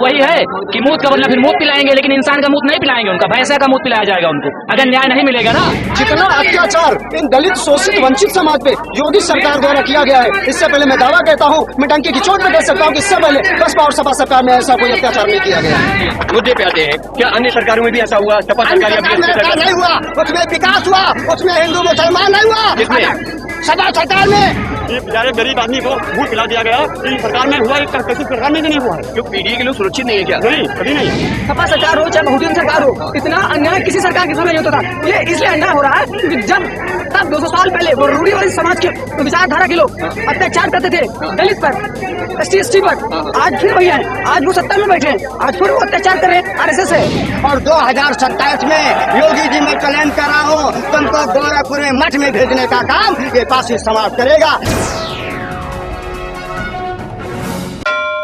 तो वही है कि मूत का बदला फिर मूत पिलाएंगे, लेकिन इंसान का मूत नहीं पिलाएंगे, उनका भैंसा का मूत पिलाया जाएगा उनको, अगर न्याय नहीं मिलेगा ना। जितना अत्याचार इन दलित शोषित वंचित समाज पे योगी सरकार द्वारा किया गया है, इससे पहले मैं दावा कहता हूँ, मैं डंके की चोट पे कह सकता हूँ कि इससे पहले बसपा और सपा सरकार में ऐसा कोई अत्याचार नहीं किया गया। मुद्दे पे आते हैं, क्या अन्य सरकारों में भी ऐसा हुआ? सपा सरकार नहीं हुआ, उसमें विकास हुआ, उसमें हिंदू मुसलमान नहीं हुआ। किसमें? सपा सरकार में बेचारे गरीब आदमी को भूत पिला दिया गया। सरकार में हुआ, किसी सरकार में भी नहीं हुआ है। क्यों पीढ़ी के लोग सुरक्षित नहीं है क्या? नहीं, कभी नहीं। सपा सरकार हो चाहे बहुजन सरकार हो, इतना अन्याय किसी सरकार के समय नहीं होता था। ये इसलिए अन्याय हो रहा है क्योंकि जब तब 200 साल पहले वो रूढ़िवादी समाज के विचारधारा के लोग अत्याचार करते थे दलित पर, ST पर, आज फिर वही है, आज वो सत्ता में बैठे हैं, आज फिर वो अत्याचार कर रहे हैं RSS है। और 2027 में योगी जी मैं चैलेंज कर रहा हूँ, तुमको गोरखपुर में मठ में भेजने का काम ये पासी समाज करेगा।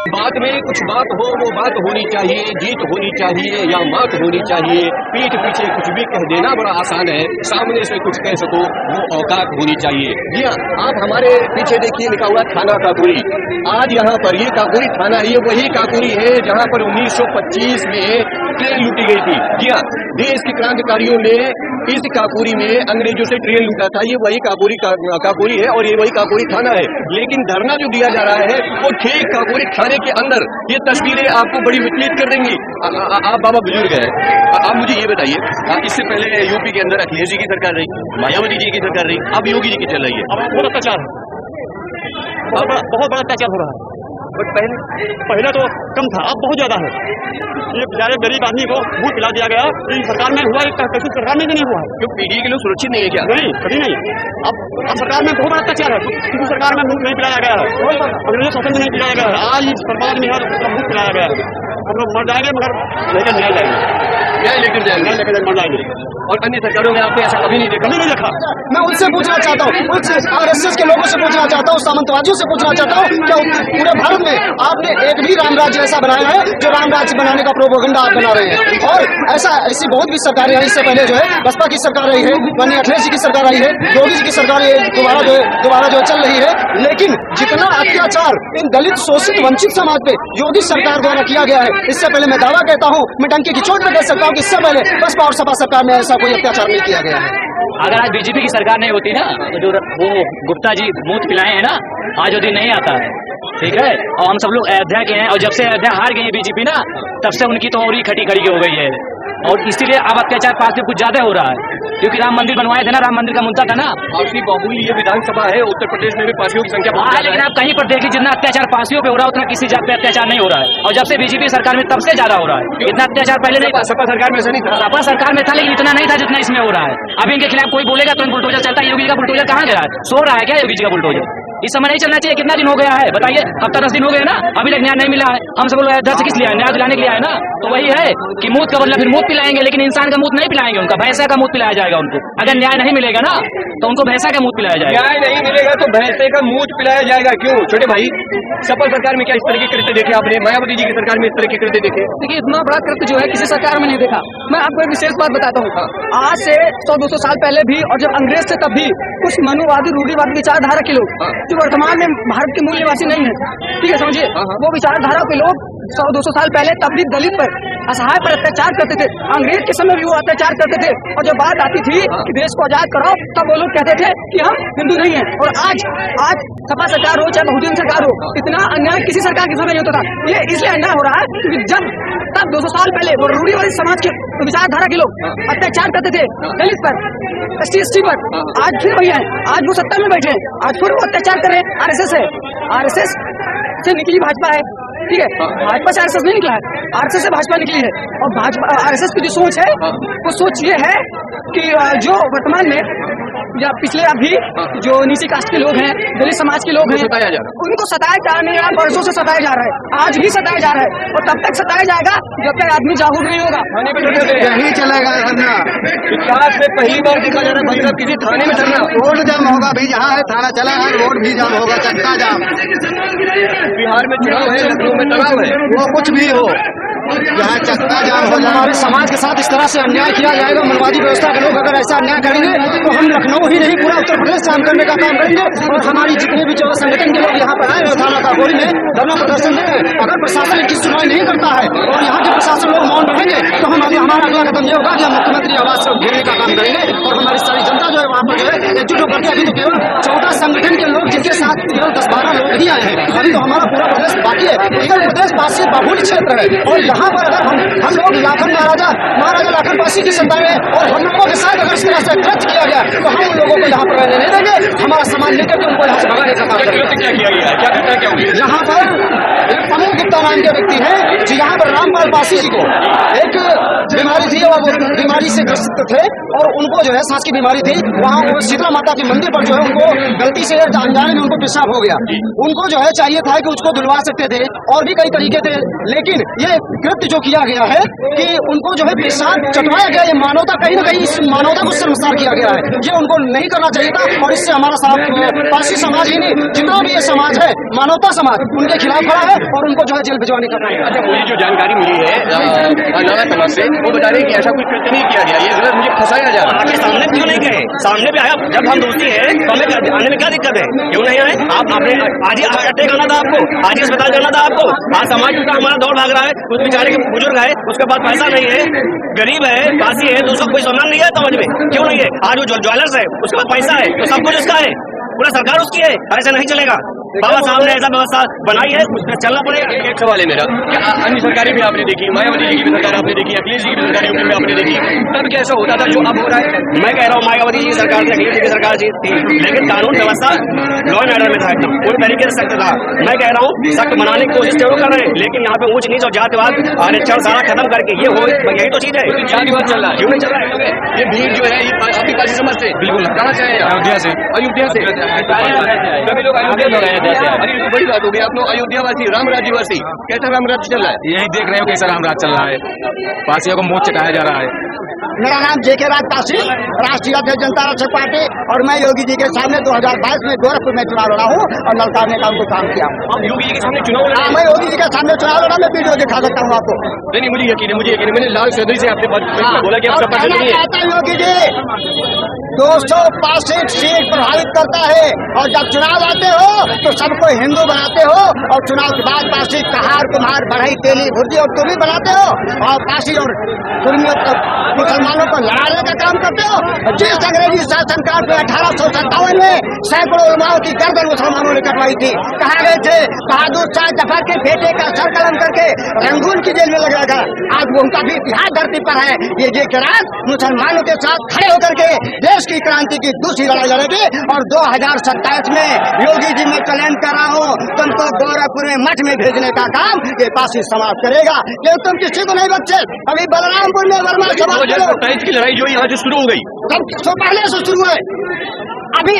बात में कुछ बात हो, वो बात होनी चाहिए, जीत होनी चाहिए या मात होनी चाहिए। पीठ पीछे कुछ भी कह देना बड़ा आसान है, सामने से कुछ कह सको वो औकात होनी चाहिए। जी हाँ, आप हमारे पीछे देखिए लिखा हुआ थाना काकुरी। आज यहाँ पर ये काकुरी थाना, ये वही काकुरी है जहाँ पर 1925 में ट्रेन लूटी गई थी। जी हाँ, देश के क्रांतिकारियों ने इस काकुरी में अंग्रेजों से ट्रेन लूटा था। ये वही काकुरी है और ये वही काकुरी थाना है। लेकिन धरना जो दिया जा रहा है वो ठीक काकुरी थाने के अंदर। ये तस्वीरें आपको बड़ी विचलित कर देंगी। आप बाबा बुजुर्ग हैं, आप मुझे ये बताइए, इससे पहले यूपी के अंदर अखिलेश जी की सरकार रही, मायावती जी की सरकार रही, अब योगी जी की चल रही है। अब बहुत अत्याचार है, बहुत बड़ा अत्याचार हो रहा है। बट पहले तो कम था, अब बहुत ज्यादा है। ये बेचारे गरीब आदमी को भूत पिला दिया गया। सरकार में हुआ, किसी सरकार में भी नहीं हुआ है। क्यों पीढ़ी के लोग सुरक्षित नहीं है क्या? नहीं, कभी नहीं। अब सरकार में बहुत बड़ा अत्याचार है, किसी सरकार में भूत नहीं पिलाया गया है, अंग्रेजों शासन में नहीं पिलाया गया है। आज इस सरकार में भूत पिलाया गया है। हम लोग मर जाएंगे मगर लेकर न्याय जाएंगे, न्याय लेकर जाएंगे, मर जाएंगे। और अन्य सरकारों में आपने ऐसा कभी नहीं देखा? नहीं देखा। मैं उनसे पूछना चाहता हूँ, RSS के लोगों से पूछना चाहता हूँ, सामंतवादियों से पूछना चाहता हूँ, क्या पूरे भारत में आपने एक भी राम राज्य ऐसा बनाया है जो राम राज्य बनाने का प्रोपोगंडा आप बना रहे हैं? और ऐसी बहुत भी सरकारें हैं, इससे पहले जो है बसपा की सरकार रही है, माननीय अखिलेश जी की सरकार रही है, योगी जी की सरकार दोबारा जो चल रही है। लेकिन जितना अत्याचार इन दलित शोषित वंचित समाज पे योगी सरकार द्वारा किया गया है, इससे पहले मैं दावा कहता हूँ, मैं डंके की चोट पे कह सकता हूँ कि इससे पहले बसपा और सपा सरकार में ऐसा कोई अत्याचार नहीं किया गया है। अगर आज बीजेपी की सरकार नहीं होती ना, तो जो वो गुप्ता जी मूत पिलाए हैं ना, आज वो दिन नहीं आता है, ठीक है। और हम सब लोग अयोध्या के हैं, और जब से अयोध्या हार गई है बीजेपी ना, तब से उनकी तो और ही खटी खड़ी हो गई है। और इसीलिए अब अत्याचार पास में कुछ ज्यादा हो रहा है, क्योंकि राम मंदिर बनवाए थे ना, राम मंदिर का मुद्दा था ना। आपकी बाहुली ये विधानसभा है, उत्तर प्रदेश में भी पासियों की संख्या बहुत है, लेकिन आप कहीं पर देखिए जितना अत्याचार पासियों पे हो रहा है उतना किसी जात पे अत्याचार नहीं हो रहा है। और जब से बीजेपी सरकार में तब से ज्यादा हो रहा है। इतना अत्याचार पहले नहीं था, सपा सरकार में ऐसा नहीं था। सपा सरकार में था लेकिन इतना नहीं था जितना इसमें हो रहा है। अब इनके खिलाफ कोई बोलेगा तो बुलडोजर चलता है। योगी का बुलडोजर कहाँ गया है? सो रहा है क्या योगी जी का बुलडोजर? इस समय नहीं चलना चाहिए। कितना दिन हो गया है बताइए? हफ्ता 10 दिन हो गए ना, अभी तक न्याय नहीं मिला है। हम सब लोग अयोध्या से किस लिए न्याय दिलाने के लिए आए ना। तो वही है कि मूत का बदला फिर मूत पिलाएंगे, लेकिन इंसान का मूत नहीं पिलाएंगे, उनका भैंसा का मूत पिलाया जाएगा उनको। अगर न्याय नहीं मिलेगा ना तो उनको भैंसा का मूत पिलाया जाएगा। न्याय नहीं मिलेगा तो भैंसे का मूत पिलाया जाएगा। क्यों छोटे भाई, सपा सरकार में क्या इस तरह के कृत्य देखे आपने? मायावती जी की सरकार में इस तरह के कृत्य देखे? देखिए, इतना बड़ा कृत्य जो है किसी सरकार में नहीं देखा। मैं आपको एक विशेष बात बताता हूँ। आज से 100-200 साल पहले भी, और जब अंग्रेज थे तब भी, कुछ मनुवादी रूढ़िवादी विचारधारा के लोग जो वर्तमान में भारत के मूल निवासी नहीं है, ठीक है, समझिए, वो विचारधारा के लोग 100-200 साल पहले तब भी दलित पर, असहाय पर अत्याचार करते थे। अंग्रेज के समय भी वो अत्याचार करते थे। और जब बात आती थी कि देश को आजाद कराओ, तब वो लोग कहते थे कि हम हिंदू नहीं हैं। और आज सपा सरकार हो चाहे बहुजन सरकार हो, इतना अन्याय किसी सरकार के समय नहीं होता था। ये इसलिए अन्याय हो रहा है क्योंकि जब तब 200 साल पहले वो रूढ़िवादी समाज के विचारधारा के लोग अत्याचार करते थे दलित पर, ST पर, आज फिर वही है, आज वो सत्ता में बैठे हैं, आज फिर वो अत्याचार कर रहे हैं। RSS है, RSS से निकली भाजपा है, ठीक है, भाजपा से RSS नहीं निकला है, RSS से भाजपा निकली है। और भाजपा RSS की जो सोच है वो सोच ये है कि जो वर्तमान में या पिछले अभी जो नीची कास्ट के लोग हैं, दलित समाज के लोग हैं, उनको सताया जा रहा है, वर्षों से सताया जा रहा है, आज भी सताया जा रहा है, और तब तक सताया जाएगा जब तक आदमी जागरूक नहीं होगा। यही चलेगा धरना। इतिहास में पहली बार देखा जा रहा है भाई साहब किसी थाने में धरना। रोड जाम होगा भी, जहाँ है थाना चला है, रोड भी जाम होगा, चक्का जाम। बिहार में चुनाव है, लखनऊ में तनाव है, वो कुछ भी हो, यहाँ चक्का जाम हो जाए। हमारे समाज के साथ इस तरह से अन्याय किया जाएगा, मनवादी व्यवस्था के लोग अगर ऐसा अन्याय करेंगे तो हम लखनऊ ही नहीं पूरा उत्तर प्रदेश काम करने का काम करेंगे। और हमारी जितने भी जो संगठन के लोग यहाँ पर आए हैं थाना काकोरी में धरना प्रदर्शन दे रहे हैं, अगर प्रशासन इनकी सुनवाई नहीं करता है और यहाँ के प्रशासन लोग मौन रहेंगे तो हम अभी हमारा अगला कदम ये होगा कि हम मुख्यमंत्री आवास को घेरने का काम करेंगे। और हमारी सारी जनता जो है वहाँ पर जो है एकजुट होकर के, अभी तो केवल 14 संगठन के लोग जिनके साथ केवल 10-12 लोग ही आए हैं, अभी तो हमारा पूरा प्रदेश बाकी है। उत्तर प्रदेश वासी बहुल क्षेत्र है और यहाँ पर अगर हम लोग लाखन महाराजा लाखन वासी की सत्ता में और हम लोगों के साथ अगर इस तरह से कृत्य किया गया तो हम उन लोगों को यहाँ पर रहने नहीं देंगे। हमारा सामान लेकर के उनको यहाँ से भगाने का काम करेंगे। क्या किया गया है, क्या घटना क्या हुई? यहाँ पर एक प्रमुख गुप्ता नाम के व्यक्ति हैं जो यहाँ पर रामपाल पासी जी को एक बीमारी थी और वो बीमारी से ग्रसित थे और उनको जो है सांस की बीमारी थी। वहाँ वो शीतला माता के मंदिर पर जो है उनको गलती से अनजाने में उनको पेशाब हो गया। उनको जो है चाहिए था कि उसको धुलवा सकते थे और भी कई तरीके थे, लेकिन ये कृत्य जो किया गया है कि उनको जो है पेशाब चटवाया गया, ये मानवता कहीं ना कहीं इस मानवता को शर्मसार किया गया है। ये उनको नहीं करना चाहिए था और इससे हमारा साथ पारसी समाज ही नहीं जितना भी ये समाज है मानवता समाज उनके खिलाफ खड़ा है और उनको जो है जेल भिजवाने का काम। अच्छा, मुझे जो जानकारी मिली है नाना समाज से, वो बता रहे हैं कि ऐसा कुछ कृत्य नहीं किया गया, ये गलत मुझे फंसाया जा रहा है। आपके सामने क्यों नहीं गए? सामने भी आया, जब हम दोस्ती है तो हमें आने में क्या दिक्कत है? क्यों नहीं आए? आप आपने आज ही अटैक करना था आपको, आज ही अस्पताल जाना था आपको। आज समाज का हमारा दौड़ भाग रहा है, उस बेचारे के बुजुर्ग है, उसके पास पैसा नहीं है, गरीब है, काशी है, तो उसका कोई सामान नहीं है समझ में, क्यों नहीं है? आज वो ज्वेलर्स है, उसके पास पैसा है, तो सब कुछ उसका है, पूरा सरकार उसकी है, ऐसा नहीं चलेगा। बाबा साहब ने ऐसा व्यवस्था बनाई है, उसमें चलना पड़ेगा। एक सवाल है मेरा, क्या अन्य सरकारें भी आपने देखी, मायावती जी की भी सरकार आपने देखी, अखिलेश जी की भी सरकार यूपी में आपने देखी, तब क्या ऐसा होता था जो अब हो रहा है? मैं कह रहा हूँ मायावती जी की सरकार थी, अखिलेश जी की सरकार थी, लेकिन कानून व्यवस्था लॉ एंड ऑर्डर में था एकदम पूरी तरीके से सख्त था। मैं कह रहा हूँ सख्त बनाने की कोशिश जरूर कर रहे हैं, लेकिन यहाँ पे ऊंच नीच और जातिवाद आरक्षण सारा खत्म करके ये हो, यही तो चीज है। जातिवाद चल रहा है, क्यों नहीं चल रहा है? ये भीड़ जो है ये आपकी पासी समाज से बिल्कुल कहाँ से है? अयोध्या से। अयोध्या से सभी लोग अयोध्या में रहते हैं। अरे ये तो बड़ी बात हो गई, आप लोग अयोध्यावासी, राम राज्यवासी, कैसा राम राज्य चल रहा है? यही देख रहे हो कैसा राम राज चल रहा है, पासियों को मुंह चटाया जा रहा है। मेरा नाम जेके राज पासी, राष्ट्रीय अध्यक्ष जनता रक्षक पार्टी, और मैं योगी जी के सामने 2022 में गोरखपुर में चुनाव लड़ा हूँ और नलकारने का उनको काम किया। आप योगी जी के सामने चुनाव लड़ा? हाँ, मैं योगी जी के सामने चुनाव लड़ा, मैं वीडियो दिखा सकता हूँ आपको। नहीं, मुझे यकीन है, मैंने लाल चौधरी से आपने बोला कि आप सपा नहीं है। योगी जी 265 सीट प्रभावित करता है और जब चुनाव आते हो तो सबको हिंदू बनाते हो और चुनाव के बाद पासी कहार कुम्हार बढ़ई तेली भुर्जी और तुम भी बनाते हो और पासी और कुर्मियों मुसलमानों को लड़ाने का काम करते हो। जिस अंग्रेजी शासन काल में 1857 में सैकड़ों उलमाओं की गर्दन मुसलमानों ने कटवाई थी, कहा गए थे बहादुर शाह जफर के बेटे का सर कलम करके रंगून की जेल में लगा था। आज वो उनका भी इतिहास धरती पर है। ये जेके राज मुसलमानों के साथ खड़े होकर के देश की क्रांति की दूसरी लड़ाई लड़ेगी और 2027 में योगी जी मैं चैलेंज कर रहा हूँ, तुमको गोरखपुर में मठ में भेजने का काम ये पासी समाज करेगा, क्योंकि तुम किसी को नहीं बच्चे। अभी बलरामपुर में वर्मा समाज 2027 की लड़ाई जो यहाँ से शुरू हो गई, तो पहले से शुरू है। अभी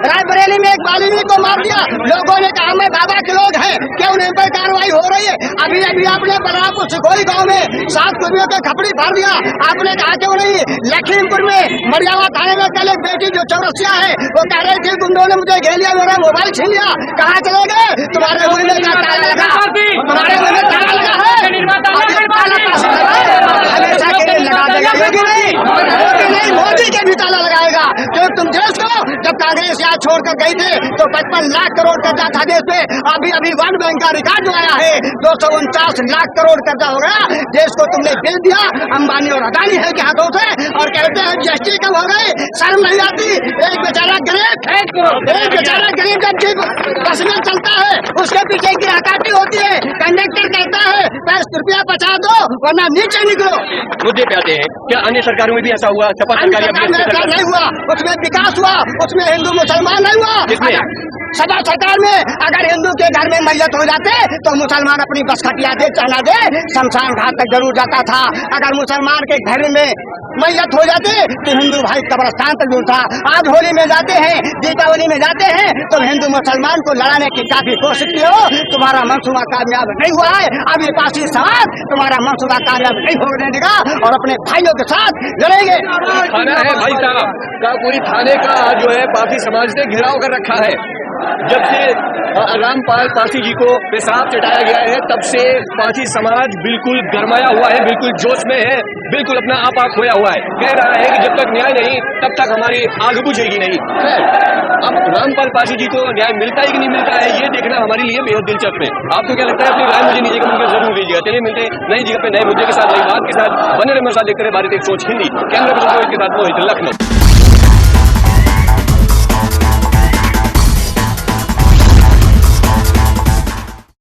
रायबरेली में एक बालिनी को मार दिया, लोगों ने कहा मैं बाबा के लोग हैं, क्यों उन पर कार्रवाई हो रही है? अभी आपने बलरामपुर सिकोई गांव में 7 कुर्मियों के खपड़ी फाड़ दिया, आपने कहा क्यों नहीं? लखीमपुर में मरियावा थाने में कल एक बेटी जो चौरसिया है वो कह रही थी गुंडों ने मुझे घेर लिया, मेरा मोबाइल छीन लिया, कहाँ चले गए? तुम्हारे मुंह में ताला लगा, तुम्हारे मुंह में ताला लगा है, हमेशा के लिए लगा देगा योगी नहीं, मोदी के भी ताला लगाएगा। क्योंकि तुम देश को जब कांग्रेस यहाँ छोड़कर गई थी तो 55 लाख करोड़ कर्जा था देश पे, अभी वर्ल्ड बैंक का रिकॉर्ड जो आया है 249 लाख करोड़ कर्जा हो गया। देश को तुमने बेच दिया अंबानी और अदानी है के हाथों से और कहते हैं जीएसटी कब हो गए? शर्म नहीं आती? एक बेचारा गरीब जब बस में चलता है उसके पीछे गिराकाटी होती है, कंडक्टर कहता है 5 रुपया बचा दो वरना नीचे निकलो। मुद्दे पे आते हैं, क्या अन्य सरकारों में भी ऐसा हुआ? सपा सरकार नहीं हुआ, उसमें विकास हुआ, उसमें हिंदू मुसलमान नहीं हुआ। सपा सरकार में अगर हिंदू के घर में मैयत हो जाते तो मुसलमान अपनी बस खटिया दे चला दे शमशान घाट तक जरूर जाता था। अगर मुसलमान के घर में मैयत हो जाते तो हिंदू भाई कब्रस्तान तक दूर था। आज होली में जाते हैं, दीपावली में जाते हैं तो हिंदू मुसलमान को लड़ाने की काफी कोशिश की हो, तुम्हारा मनसूबा कामयाब नहीं हुआ है। अब ये पासी समाज तुम्हारा मनसूबा कामयाब नहीं होने देगा और अपने भाइयों के साथ लड़ेंगे। थाना है भाई साहब का, पूरी थाने का जो है पासी समाज ने घेराव कर रखा है। जब से रामपाल पासी जी को पेशाब चटाया गया है तब से पासी समाज बिल्कुल गरमाया हुआ है, बिल्कुल जोश में है, बिल्कुल अपना आपा खोया हुआ है। कह रहा है कि जब तक न्याय नहीं तब तक हमारी आग बुझेगी नहीं। अब रामपाल पासी जी को न्याय मिलता है कि नहीं मिलता है ये देखना हमारे लिए बेहद दिलचस्प है। आपको क्या लगता है? अपनी राय मुझे नीचे कमेंट में जरूर दीजिएगा। चलिए मिलते हैं नई जगह पे नए मुद्दे के साथ, नई बात के साथ। बने रहे मेरे साथ, देखते रहे भारत एक सोच हिंदी। कैमरा पर्सन के साथ मोहित, लखनऊ।